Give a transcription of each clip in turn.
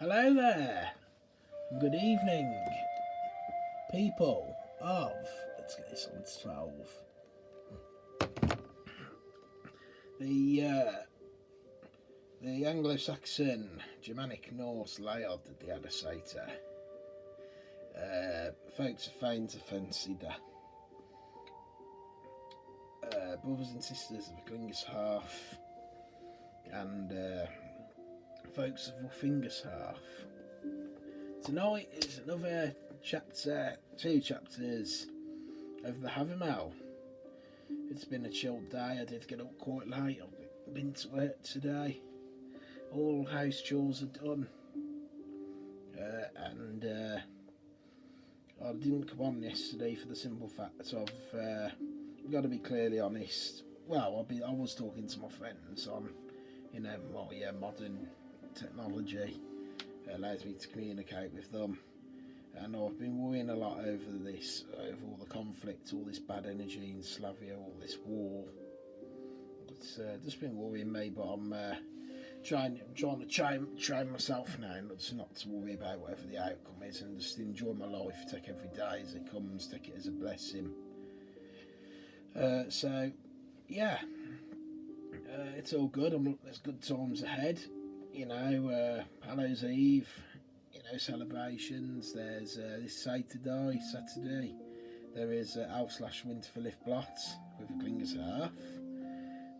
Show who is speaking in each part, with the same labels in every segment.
Speaker 1: Hello there, good evening, people of, let's get this on 12, the Anglo-Saxon, Germanic, Norse laird the Addersater, folks of fain to fancy brothers and sisters of Klingus Half, and folks of Fingers Half. Tonight is another chapter, 2 chapters of the Havermal. It's been a chilled day. I did get up quite late. I've been to work today. All house chores are done, and I didn't come on yesterday for the simple fact of I've got to be clearly honest. Well, I was talking to my friends on, my modern technology allows me to communicate with them, and I've been worrying a lot over all the conflict, all this bad energy in Slavia, all this war. It's just been worrying me, but I'm trying to train myself now not to worry about whatever the outcome is, and just enjoy my life, take every day as it comes, take it as a blessing. So yeah, it's all good. There's good times ahead. Hallows Eve, celebrations. There's this Saturday, there is Winterfylleth Blot with a Klingers Half.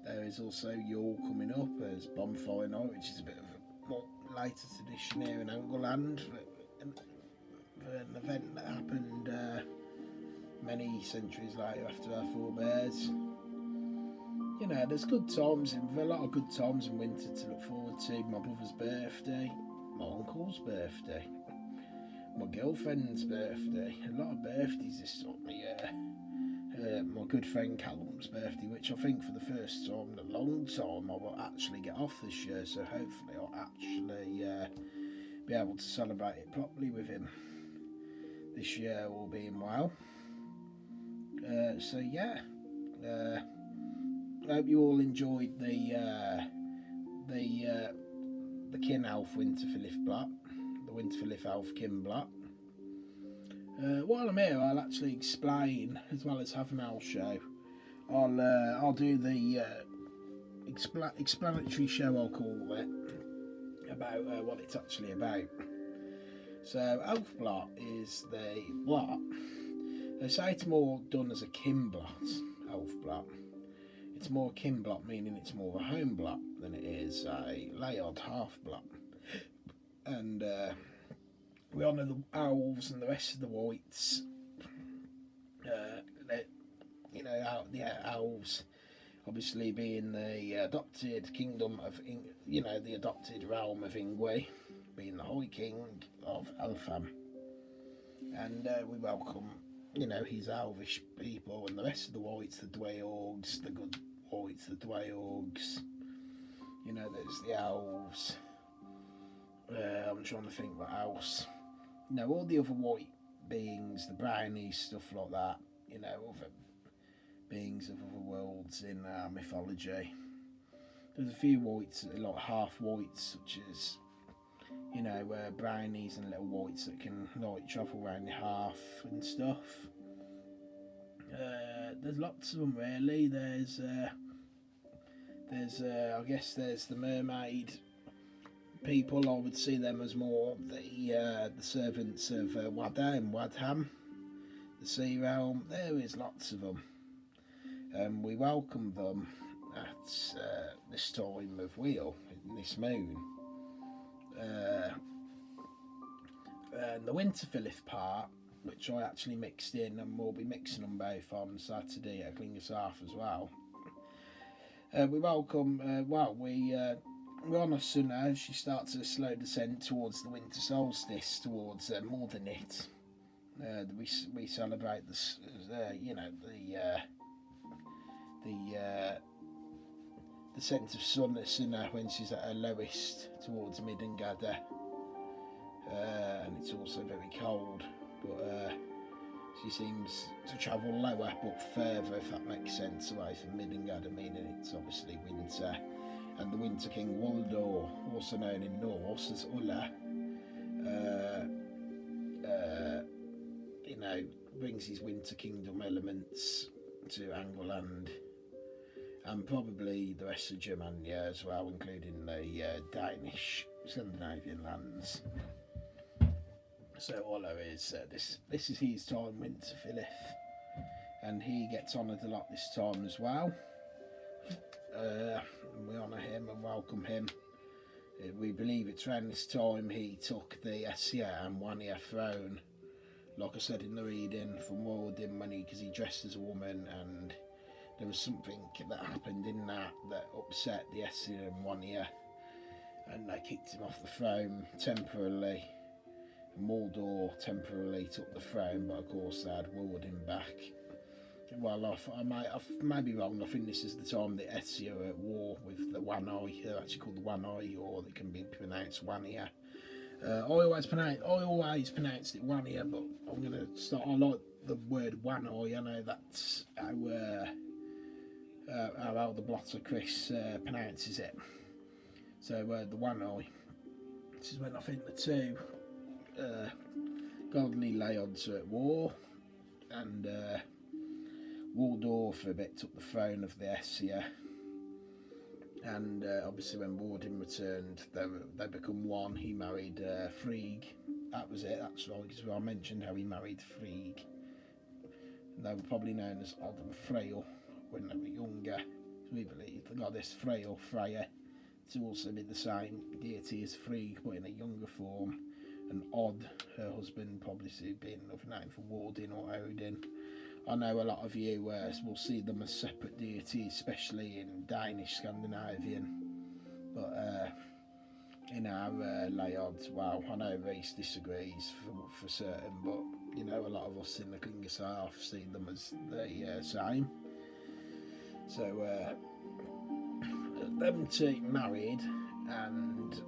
Speaker 1: There is also Yule coming up as Bonfire Night, which is a bit of a more later tradition here in Angleland, for an event that happened many centuries later after our forebears. There's a lot of good times in winter to look forward to. My brother's birthday, my uncle's birthday, my girlfriend's birthday, a lot of birthdays this time of year. My good friend Callum's birthday, which I think for the first time in a long time I will actually get off this year, so hopefully I'll actually be able to celebrate it properly with him this year, all being well. So yeah, I hope you all enjoyed the Kin Elf Winterfylleth Blot, the Winterfylleth Elf Kin Blot. While I'm here, I'll actually explain, as well as Havermal show. I'll do the explanatory show, I'll call it, about what it's actually about. So Elf Blot is the blot. They say it's more done as a kin blot, Elf Blot. It's more a kin blot, meaning it's more of a home blot than it is a laird half blot. And we honour the elves and the rest of the whites. The elves obviously being the adopted kingdom of, the adopted realm of Ingwe, being the High King of Elfham. And we welcome, his elvish people, and the rest of the whites, the Dweorgs, the good whites, the Dweorgs. There's the elves. I'm trying to think what else. All the other white beings, the brownies, stuff like that. Other beings of other worlds in mythology. There's a few whites, like half whites, such as brownies and little whites that can travel around the half and stuff. There's lots of them really. There's I guess there's the mermaid people. I would see them as more the servants of Wada and Wadham, the sea realm. There is lots of them, and we welcome them at this time of wheel, this moon. And the Winterfylleth part, which I actually mixed in, and we'll be mixing them both on Saturday at Klingers Half as well. We welcome, we're on a sun now. She starts a slow descent towards the winter solstice, towards Mordinit. We celebrate the descent of Sunna when she's at her lowest towards Midengada. And it's also very cold, but she seems to travel lower but further, if that makes sense, away from Midengada, meaning it's obviously winter. and the Winter King Waldor, also known in Norse as Ulla, you know, brings his Winter Kingdom elements to Angleland, and probably the rest of Germania as well, including the Danish Scandinavian lands. So Ulla is this is his time, Winterfylleth, and he gets honoured a lot this time as well. We honour him and welcome him. We believe it's around this time he took the Essia and Wania throne, like I said in the reading, from Woden because he dressed as a woman, and there was something that happened in that upset the Essia and Wania, and they kicked him off the throne temporarily. Mordor temporarily took the throne, but of course they had wooed him back. Well, I may be wrong. I think this is the time the Essia are at war with the Wani. They're actually called the Wani, or they can be pronounced Wania. I always pronounced it Wania, but I'm going to start. I like the word Wani. I know that's how the blotter Chris pronounces it. So the Wani. This is when I think the two godly Layods are at war, and Waldor for a bit took the throne of the Essia, and obviously when Woden returned, they become one. He married Frigg. That was it. That's right, because I mentioned how he married Frigg. They were probably known as Odd and Frail when they were younger. We believe the goddess Frey or Freya to also be the same deity as Frigg, but in a younger form. And Odd, her husband, probably being another name for Woden or Odin. I know a lot of you will see them as separate deities, especially in Danish Scandinavian. But in our Layods, well, I know Reese disagrees for certain, but you know, a lot of us in the Klingesarf see them as the same. So them two married, and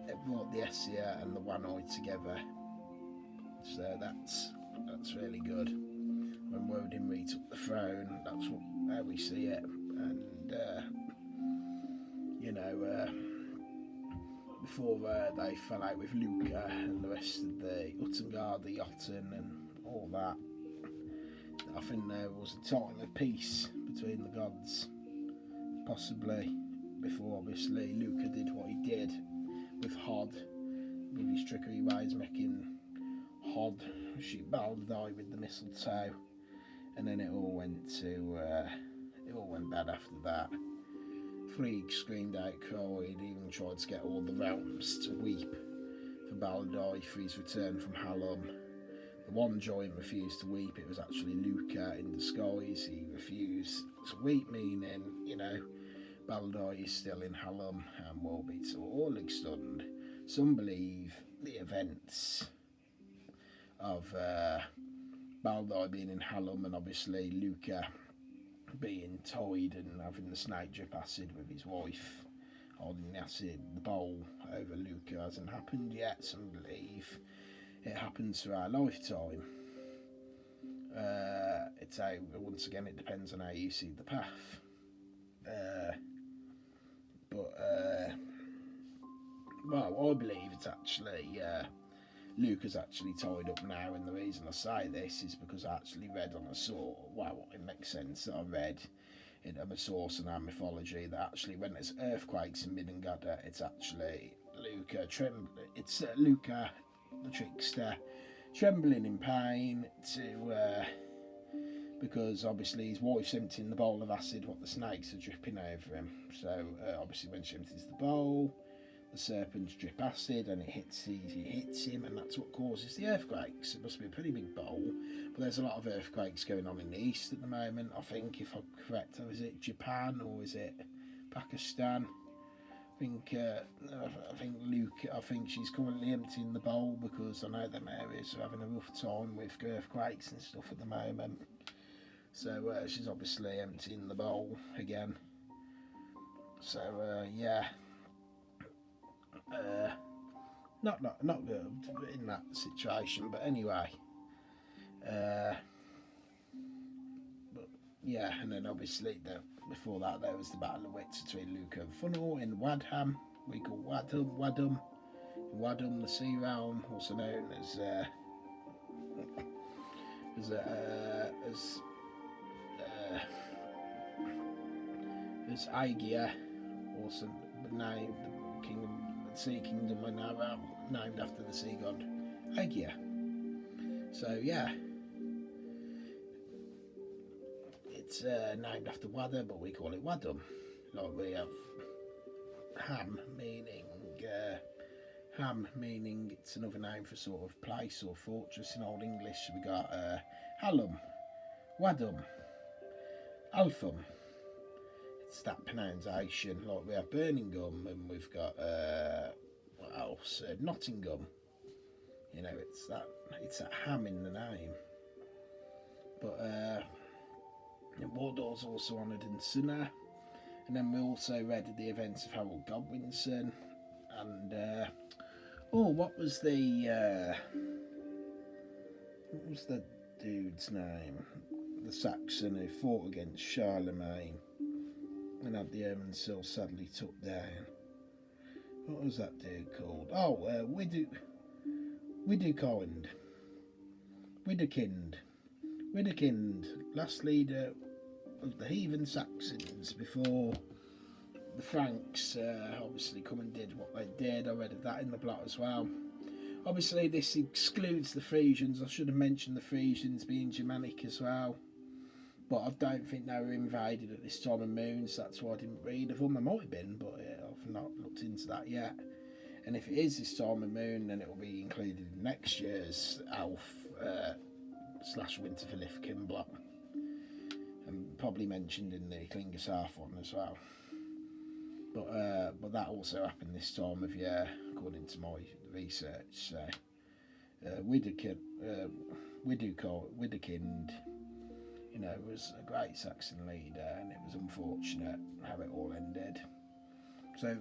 Speaker 1: it brought the Essia and the Wani together. So that's really good. When Woden retook the throne, that's how we see it. And you know, before they fell out with Luca and the rest of the Uttengard, the Jotun and all that, I think there was a time of peace between the gods, possibly before obviously Luca did what he did with Hod, with his trickery ways, making Hod shoot Baldai with the mistletoe, and then it all went bad after that. Frigg screamed out, cried, even tried to get all the realms to weep for Baldai for his return from Hallam. The one giant refused to weep. It was actually Luca in disguise. He refused to weep, meaning, you know, Baldai is still in Hallam and will be to all extend. Some believe the events of Baldai being in Hallam and obviously Luca being tied and having the snake drip acid with his wife, holding the bowl over Luca, hasn't happened yet. Some believe it happens through our lifetime. It's how, once again, it depends on how you see the path. Well, I believe it's actually Luca's actually tied up now, and the reason I say this is because I actually read on a source. Well, it makes sense that I read in a source in our mythology that actually when there's earthquakes in Midgard, it's actually Luca It's Luca, the trickster, trembling in pain because obviously his wife's emptying the bowl of acid, what the snakes are dripping over him. So obviously when she empties the bowl, the serpents drip acid and it hits him, and that's what causes the earthquakes. It must be a pretty big bowl, but there's a lot of earthquakes going on in the east at the moment, I think, if I'm correct. Or is it Japan or is it Pakistan? I think she's currently emptying the bowl because I know them areas are having a rough time with earthquakes and stuff at the moment. So she's obviously emptying the bowl again. So yeah. Not good in that situation, but anyway, but yeah, and then obviously before that there was the Battle of Wits between Luca and Funnel in Wadham. We call Wadham, the Sea Realm, also known as Aegir, also named the kingdom, the Sea Kingdom, are now named after the sea god Aegir. So yeah, it's named after Wada, but we call it Wadham. Like we have Ham, meaning it's another name for sort of place or fortress in Old English. We got Hallam, Wadham, Altham. It's that pronunciation. Like we have Birmingham, and we've got what else? Nottingham. You know, it's that Ham in the name. But Mordor's also honoured in Sunna. And then we also read the events of Harold Godwinson, and what was the dude's name? The Saxon who fought against Charlemagne and had the Irminsul sadly took down. What was that dude called? Oh, Widukind, last leader of the heathen Saxons before the Franks obviously come and did what they did. I read of that in the plot as well. Obviously this excludes the Frisians. I should have mentioned the Frisians being Germanic as well, but I don't think they were invaded at this time of moons. That's why I didn't read of them. They might have been, but I've not looked into that yet. And if it is this time of moon, then it will be included in next year's Elf / Winterfylleth Cynnblót, and probably mentioned in the Klingasarth one as well. But that also happened this time of year, according to my research. So Widukind, you know, was a great Saxon leader, and it was unfortunate how it all ended. So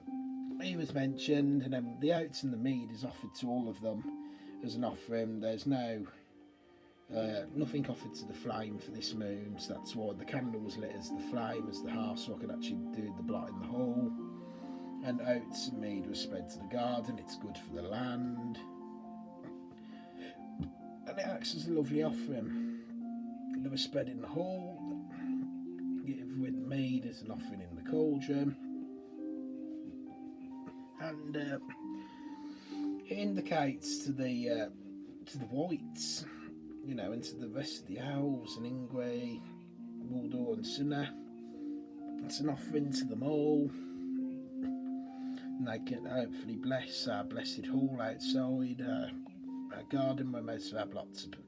Speaker 1: he was mentioned, and then the oats and the mead is offered to all of them as an offering. There's nothing offered to the flame for this moon, so that's why the candle was lit as the flame, as the hearth, so I could actually do the blot in the hall. And oats and mead was spread to the garden. It's good for the land, and it acts as a lovely offering. They were spread in the hall, give with mead as an offering in the cauldron, and it indicates to the whites, you know, and to the rest of the elves and Ingwe, Mordor and Sunna. It's an offering to them all, and they can hopefully bless our blessed hall outside, our garden where most of our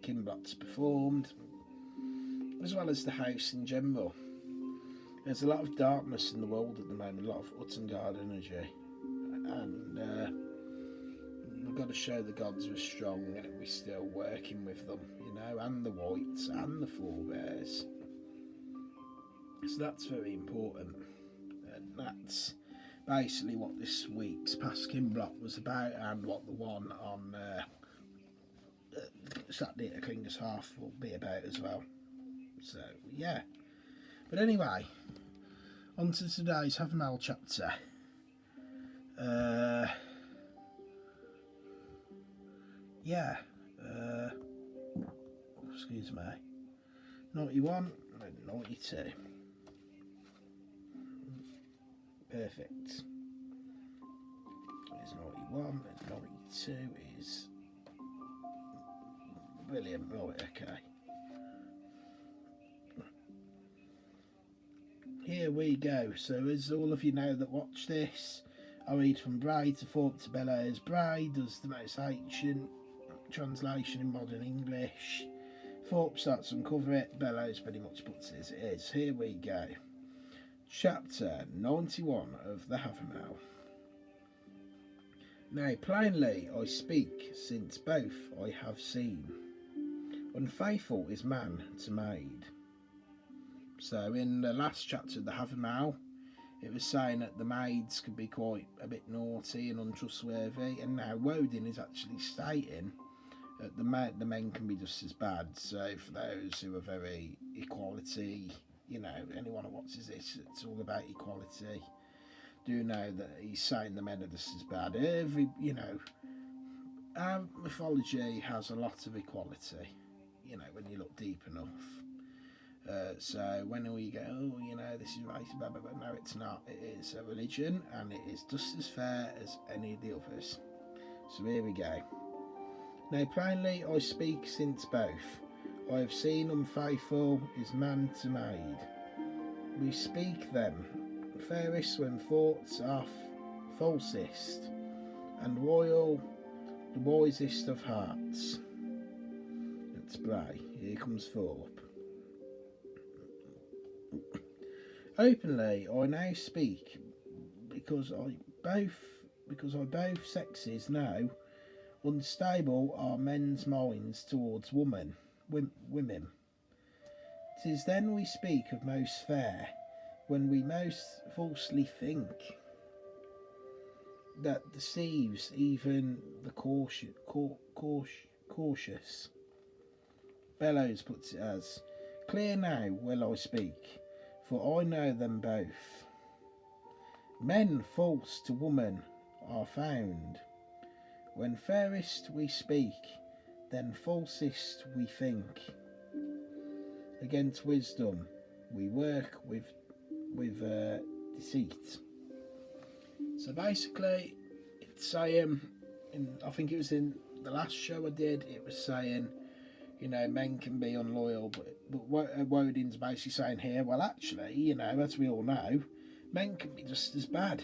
Speaker 1: Cynnblóts performed, as well as the house in general. There's a lot of darkness in the world at the moment, a lot of Uttengard energy, and we've got to show the gods we're strong and we're still working with them, you know, and the whites and the forebears. So that's very important, and that's basically what this week's past Cynnblót was about, and what the one on Saturday at Klingasarth will be about as well. So yeah, but anyway, on to today's Havermal chapter. Excuse me, 91 and 92. Perfect. It's 91 and 92 is brilliant. Right, okay. Here we go. So as all of you know that watch this, I read from Bray to Thorpe to Bellows. Bray does the most ancient translation in modern English. Thorpe starts to uncover it. Bellows pretty much puts it as it is. Here we go. Chapter 91 of the Havermal. Now plainly I speak, since both I have seen. Unfaithful is man to maid. So in the last chapter of the Havermal, it was saying that the maids could be quite a bit naughty and untrustworthy, and now Woden is actually stating that the men can be just as bad. So for those who are very equality you know, anyone who watches this, it's all about equality. Do know that he's saying the men are just as bad. You know, our mythology has a lot of equality, you know, when you look deep enough. So when we go, oh, you know, this is right, blah, blah, blah. No, it's not. It is a religion, and it is just as fair as any of the others. So here we go. Now plainly I speak since both. I have seen unfaithful is man to maid. We speak them, fairest when thoughts are falsest, and royal the wisest of hearts. That's Bray. Here comes Thorpe. Openly I now speak because I both sexes know unstable are men's minds towards women. 'Tis then we speak of most fair, when we most falsely think, that deceives even the cautious. Bellows puts it as, clear now will I speak, for I know them both. Men false to woman are found. When fairest we speak, then falsest we think. Against wisdom we work with deceit. So basically, it's saying, I think it was in the last show I did, it was saying, you know, men can be unloyal, but Woden's basically saying here, well, actually, you know, as we all know, men can be just as bad,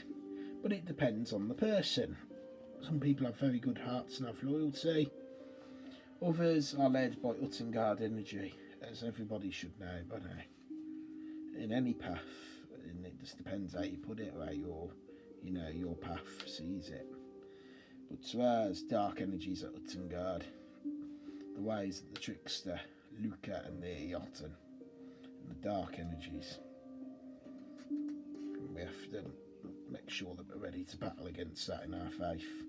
Speaker 1: but it depends on the person. Some people have very good hearts and have loyalty. Others are led by Uttengard energy, as everybody should know by now. In any path, and it just depends how you put it, or how your path sees it. But to us, dark energies at Uttengard, the ways of the trickster, Luca and the Jotun, and the dark energies. We have to make sure that we're ready to battle against that in our faith.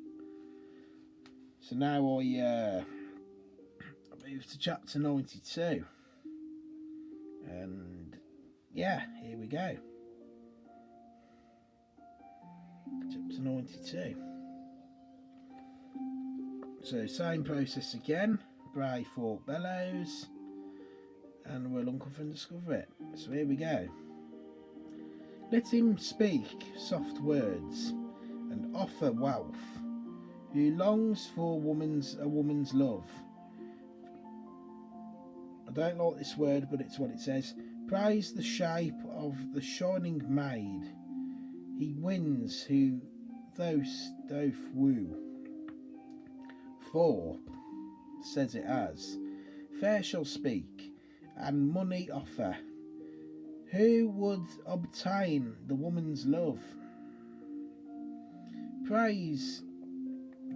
Speaker 1: So now I move to chapter 92. And yeah, here we go. Chapter 92. So same process again. Bray, Thorpe, Bellows, and we'll uncover and discover it. So here we go. Let him speak soft words and offer wealth, who longs for a woman's love. I don't like this word, but it's what it says. Praise the shape of the shining maid. He wins who those doth woo. For says it as, fair shall speak, and money offer. Who would obtain the woman's love? Praise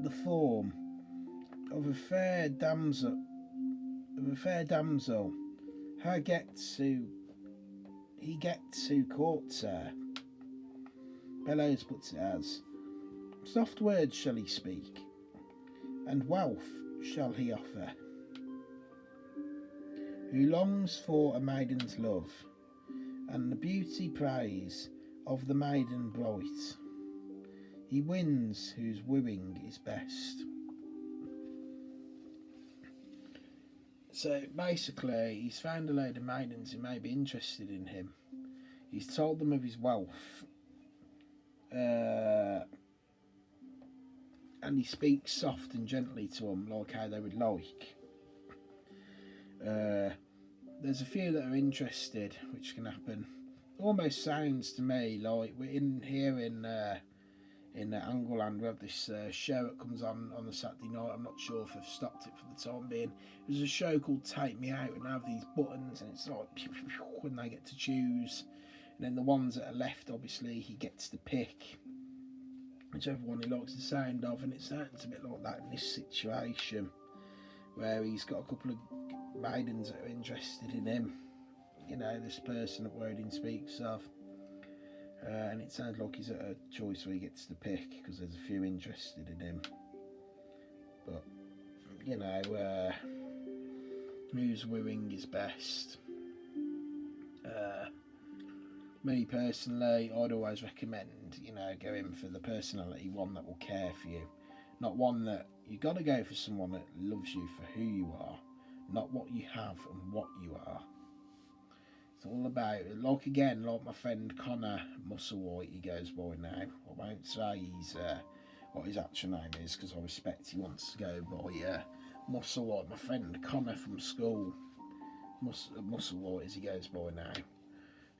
Speaker 1: the form of a fair damsel. He gets who courts her. Bellows puts it as, soft words shall he speak, and wealth shall he offer. Who longs for a maiden's love, and the beauty praise of the maiden bright. He wins whose wooing is best. So basically, he's found a load of maidens who may be interested in him. He's told them of his wealth. And he speaks soft and gently to them, like how they would like. There's a few that are interested, which can happen. Almost sounds to me like we're in Angleland. We have this show that comes on the Saturday night. I'm not sure if I've stopped it for the time being. There's a show called Take Me Out, and they have these buttons, and it's like pew, pew, pew, when they get to choose. And then the ones that are left, obviously, he gets to pick whichever one he likes the sound of, and it sounds a bit like that in this situation, where he's got a couple of maidens that are interested in him. You know, this person that Woden speaks of. And it sounds like he's at a choice where he gets to pick, because there's a few interested in him. But, you know, whose wooing is best. Me personally, I'd always recommend, going for the personality one that will care for you. Not one that, you got to go for someone that loves you for who you are, not what you have and what you are. It's all about, like my friend Connor Musselwhite, he goes by now. I won't say what his actual name is, because I respect he wants to go by Musselwhite. My friend Connor from school, Musselwhite as he goes by now,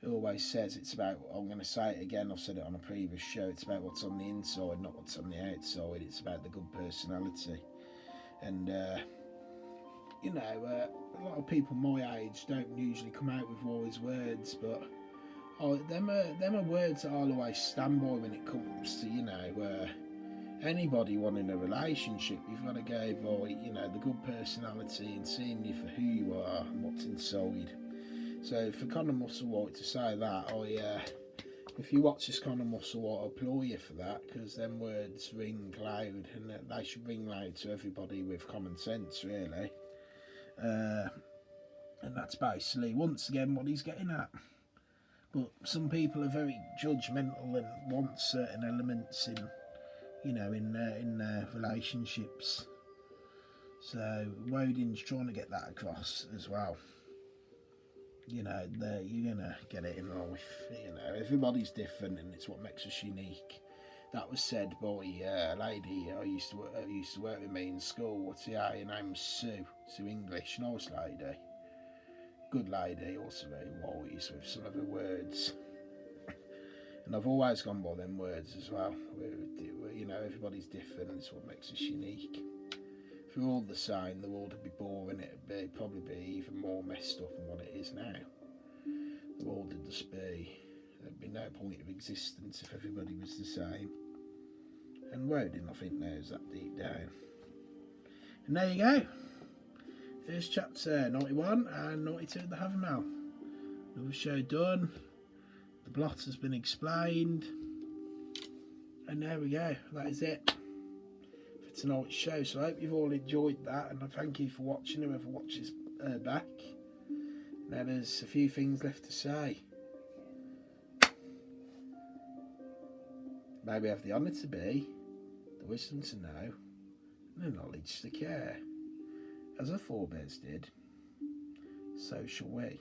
Speaker 1: he always says it's about, I'm going to say it again, I've said it on a previous show, it's about what's on the inside, not what's on the outside. It's about the good personality. And a lot of people my age don't usually come out with wise words, but them are words that I'll always stand by when it comes to, anybody wanting a relationship. You've got to go by, the good personality and seeing you for who you are and what's inside. So for Connor Musselwhite to say that, if you watch this Connor Musselwhite, I applaud you for that, because them words ring loud, and they should ring loud to everybody with common sense, really. And that's basically, once again, what he's getting at. But some people are very judgmental and want certain elements in their relationships. So Woden's trying to get that across as well. You're gonna get it in life. Everybody's different, and it's what makes us unique. That was said by a lady I used to work with me in school. What's her name? Sue English, nice lady, good lady, also very wise with some of her words. And I've always gone by them words as well. Everybody's different. It's what makes us unique. If we're all the same, the world would be boring. It'd probably be even more messed up than what it is now. The world would just be, there'd be no point of existence if everybody was the same. And Woden, I think, knows that deep down. And there you go. First chapter 91 and 92 of the Havermal. Another show done. The blot has been explained. And there we go. That is it for tonight's show. So I hope you've all enjoyed that, and I thank you for watching, whoever watches back. Now there's a few things left to say. Maybe have the honour to be, the wisdom to know, and the knowledge to care. As our forebears did, so shall we.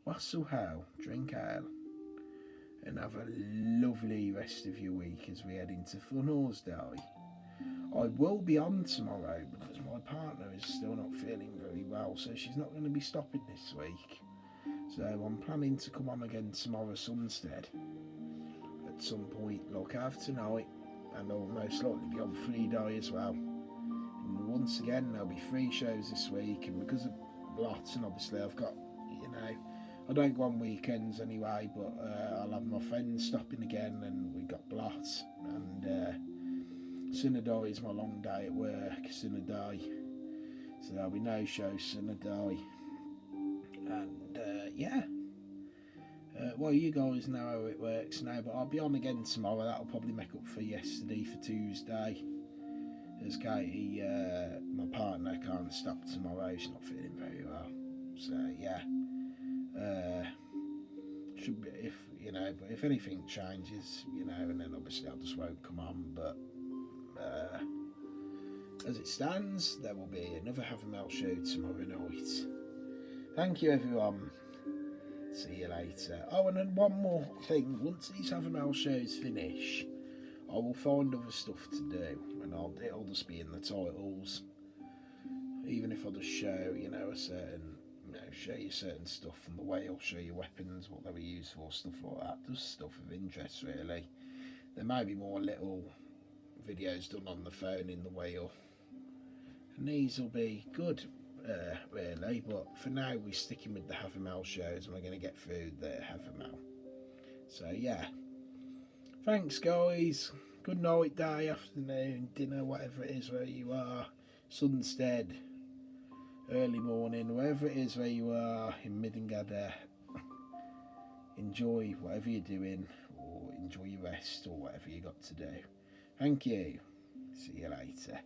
Speaker 1: Wassail how, drink ale, and have a lovely rest of your week as we head into Funner's Day. I will be on tomorrow because my partner is still not feeling very well, so she's not going to be stopping this week. So I'm planning to come on again tomorrow Sunstead at some point, like I have tonight, and I'll most likely be on Free Day as well. And once again, there'll be 3 shows this week, and because of lots, and obviously I've got, I don't go on weekends anyway, but I'll have my friends stopping again, and we've got Blot, and Cynnblót is my long day at work, Cynnblót, so there'll be no show Cynnblót, and well, you guys know how it works now, but I'll be on again tomorrow. That'll probably make up for yesterday for Tuesday, as Katie, my partner, can't stop tomorrow. She's not feeling very well, so yeah. Should be, but if anything changes, and then obviously I just won't come on, but as it stands, there will be another Havermal show tomorrow night. Thank you, everyone. See you later. Oh, and then one more thing. Once these Havermal shows finish, I will find other stuff to do, and it'll just be in the titles. Even if I just show, a certain, show you certain stuff from the whale, show you weapons, what they were used for, stuff like that. Just stuff of interest, really. There may be more little videos done on the phone in the whale, and these will be good, really. But for now, we're sticking with the Havermal shows, and we're going to get through the Havermal. So yeah, thanks, guys. Good night, day, afternoon, dinner, whatever it is where you are. Sunstead, early morning, wherever it is where you are in Middengadder. Enjoy whatever you're doing, or enjoy your rest, or whatever you got to do. Thank you. See you later.